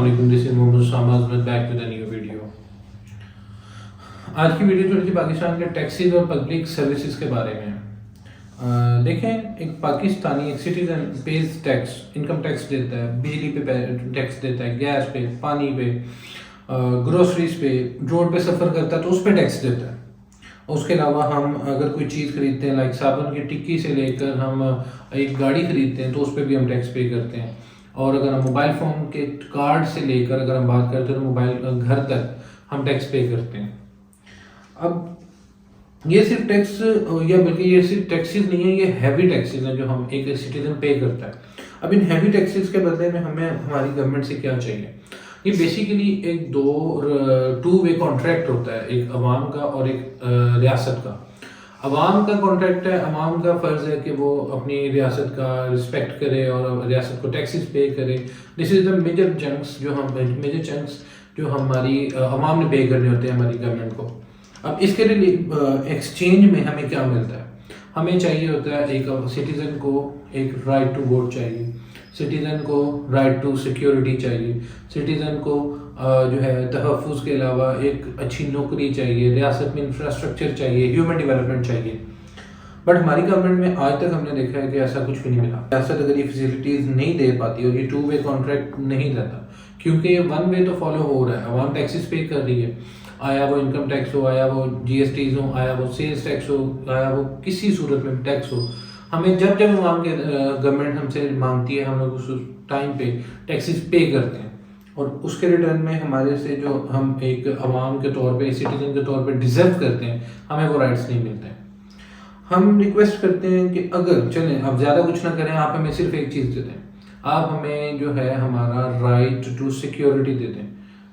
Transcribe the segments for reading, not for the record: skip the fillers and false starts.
علیکم، this is Muhammad Usama Ahmed back with a new video. آج کی ویڈیو تھوڑی سی پاکستان کے ٹیکسیز اور پبلک سروسز کے بارے میں ہے۔ دیکھیں، ایک پاکستانی ایک citizen pays tax, income tax دیتا ہے، بجلی پہ ٹیکس دیتا ہے، گیس پہ، پانی پہ، گروسریز پہ، روڈ پہ سفر کرتا ہے تو اس پہ ٹیکس دیتا ہے۔ اس کے علاوہ ہم اگر کوئی چیز خریدتے ہیں لائک صابن کی ٹکی سے لے کر ہم ایک گاڑی خریدتے ہیں تو اس پہ بھی ہم ٹیکس پے کرتے ہیں۔ اور اگر ہم موبائل فون کے کارڈ سے لے کر اگر ہم بات کرتے ہیں تو موبائل گھر تک ہم ٹیکس پے کرتے ہیں۔ اب یہ صرف ٹیکس یا بلکہ یہ صرف ٹیکسز نہیں ہے، یہ ہیوی ٹیکسز ہیں جو ہم ایک سٹیزن پے کرتا ہے۔ اب ان ہیوی ٹیکسز کے بدلے میں ہمیں ہماری گورنمنٹ سے کیا چاہیے؟ یہ بیسیکلی ایک ٹو وے کانٹریکٹ ہوتا ہے، ایک عوام کا اور ایک ریاست کا۔ عوام کا کانٹریکٹ ہے، عوام کا فرض ہے کہ وہ اپنی ریاست کا رسپیکٹ کرے اور ریاست کو ٹیکسز پے کرے۔ دس از دا میجر چنکس جو ہماری عوام نے پے کرنے ہوتے ہیں ہماری گورنمنٹ کو۔ اب اس کے لیے ایکسچینج میں ہمیں کیا ملتا ہے؟ ہمیں چاہیے ہوتا ہے ایک سٹیزن کو ایک رائٹ ٹو ووٹ چاہیے، سٹیزن کو رائٹ ٹو سیکیورٹی چاہیے، سٹیزن کو جو ہے تحفظ کے علاوہ ایک اچھی نوکری چاہیے، ریاست میں انفراسٹرکچر چاہیے، ہیومن ڈیولپمنٹ چاہیے۔ بٹ ہماری گورنمنٹ میں آج تک ہم نے دیکھا ہے کہ ایسا کچھ بھی نہیں ملا۔ ریاست اگر یہ فیسلٹیز نہیں دے پاتی اور یہ ٹو وے کانٹریکٹ نہیں رہتا، کیونکہ یہ ون وے تو فالو ہو رہا ہے، عوام ٹیکسز پے کر رہی ہے، آیا وہ انکم ٹیکس ہو، آیا وہ جی ایس ٹیز ہوں، آیا وہ سیلز ٹیکس ہو، آیا وہ کسی صورت میں ٹیکس ہو، ہمیں جب عوام کے گورنمنٹ ہم سے مانگتی ہے ہم لوگ اس ٹائم پہ ٹیکسز پے کرتے ہیں، اور اس کے ریٹرن میں ہمارے سے جو ہم ایک عوام کے طور پہ سٹیزن کے طور پہ ڈیزرو کرتے ہیں ہمیں وہ رائٹس نہیں ملتے ہیں۔ ہم ریکویسٹ کرتے ہیں کہ اگر چلیں آپ زیادہ کچھ نہ کریں، آپ ہمیں صرف ایک چیز دے دیں، آپ ہمیں جو ہے ہمارا رائٹ ٹو سیکیورٹی دے دیں۔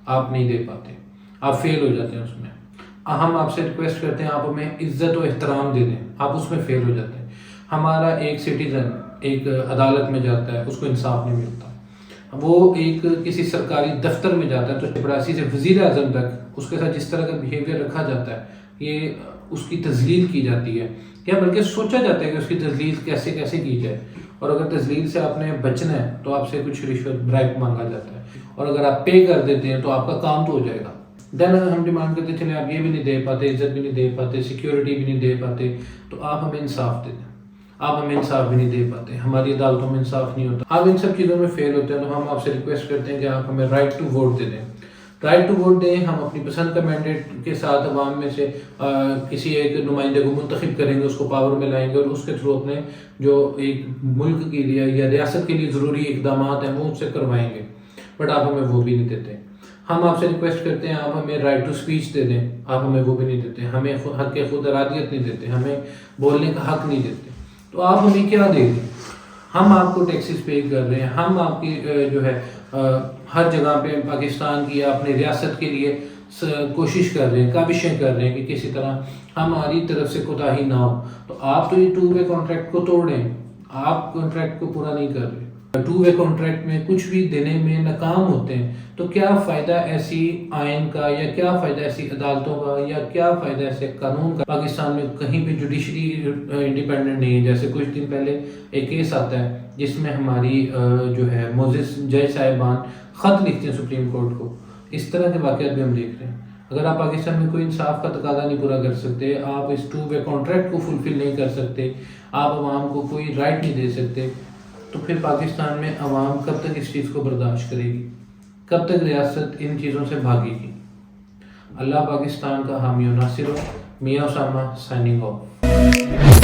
آپ نہیں دے پاتے، آپ فیل ہو جاتے ہیں اس میں۔ ہم آپ سے ریکویسٹ کرتے ہیں آپ ہمیں عزت و احترام دے دیں، آپ اس میں فیل ہو جاتے ہیں۔ ہمارا ایک سٹیزن ایک عدالت میں جاتا ہے، اس کو انصاف نہیں ملتا، وہ ایک کسی سرکاری دفتر میں جاتا ہے تو چپراسی سے وزیر اعظم تک اس کے ساتھ جس طرح کا بیہیویئر رکھا جاتا ہے، یہ اس کی تذلیل کی جاتی ہے، یا بلکہ سوچا جاتا ہے کہ اس کی تذلیل کیسے کی جائے، اور اگر تذلیل سے آپ نے بچنا ہے تو آپ سے کچھ رشوت برائب مانگا جاتا ہے، اور اگر آپ پے کر دیتے ہیں تو آپ کا کام تو ہو جائے گا۔ دین اگر ہم ڈیمانڈ کرتے چلیں آپ یہ بھی نہیں دے پاتے، عزت بھی نہیں دے پاتے، سیکیورٹی بھی نہیں دے پاتے، تو آپ ہمیں انصاف دے دیں۔ آپ ہمیں انصاف بھی نہیں دے پاتے، ہماری عدالتوں میں انصاف نہیں ہوتا، آپ ان سب چیزوں میں فیل ہوتے ہیں، تو ہم آپ سے ریکویسٹ کرتے ہیں کہ آپ ہمیں رائٹ ٹو ووٹ دے دیں۔ رائٹ ٹو ووٹ دیں، ہم اپنی پسند کا مینڈیٹ کے ساتھ عوام میں سے کسی ایک نمائندے کو منتخب کریں گے، اس کو پاور میں لائیں گے، اور اس کے تھرو اپنے جو ایک ملک کے لیے یا ریاست کے لیے ضروری اقدامات ہیں وہ ان سے کروائیں گے۔ بٹ آپ ہمیں وہ بھی نہیں دیتے۔ ہم آپ سے ریکویسٹ کرتے ہیں آپ ہمیں رائٹ ٹو اسپیچ دے دیں، آپ ہمیں وہ بھی نہیں دیتے، ہمیں حق خود ارادیت نہیں دیتے، ہمیں بولنے کا حق نہیں دیتے، تو آپ ہمیں کیا دیں گے؟ ہم آپ کو ٹیکسز پے کر رہے ہیں، ہم آپ کی جو ہے ہر جگہ پہ پاکستان کی یا اپنی ریاست کے لیے کوشش کر رہے ہیں، کاوشیں کر رہے ہیں کہ کسی طرح ہماری طرف سے کوتاہی نہ ہو، تو آپ تو یہ ٹو وے کانٹریکٹ کو توڑ رہے ہیں، آپ کانٹریکٹ کو پورا نہیں کر رہے۔ ٹو وے کانٹریکٹ میں کچھ بھی دینے میں ناکام ہوتے ہیں تو کیا فائدہ ایسی آئین کا، یا کیا فائدہ ایسی عدالتوں کا، یا کیا فائدہ ایسے قانون کا؟ پاکستان میں کہیں بھی جوڈیشری انڈیپینڈنٹ نہیں ہے۔ جیسے کچھ دن پہلے ایک کیس آتا ہے جس میں ہماری جو ہے معزز جج صاحبان خط لکھتے ہیں سپریم کورٹ کو، اس طرح کے واقعات بھی ہم دیکھ رہے ہیں۔ اگر آپ پاکستان میں کوئی انصاف کا تقاضا نہیں پورا کر سکتے، آپ اس ٹو وے کانٹریکٹ کو فلفل نہیں کر سکتے، آپ عوام کو کوئی رائٹ نہیں دے سکتے، تو پھر پاکستان میں عوام کب تک اس چیز کو برداشت کرے گی؟ کب تک ریاست ان چیزوں سے بھاگے گی؟ اللہ پاکستان کا حامی و ناصر ہو۔ میاں اسامہ سائننگ آف۔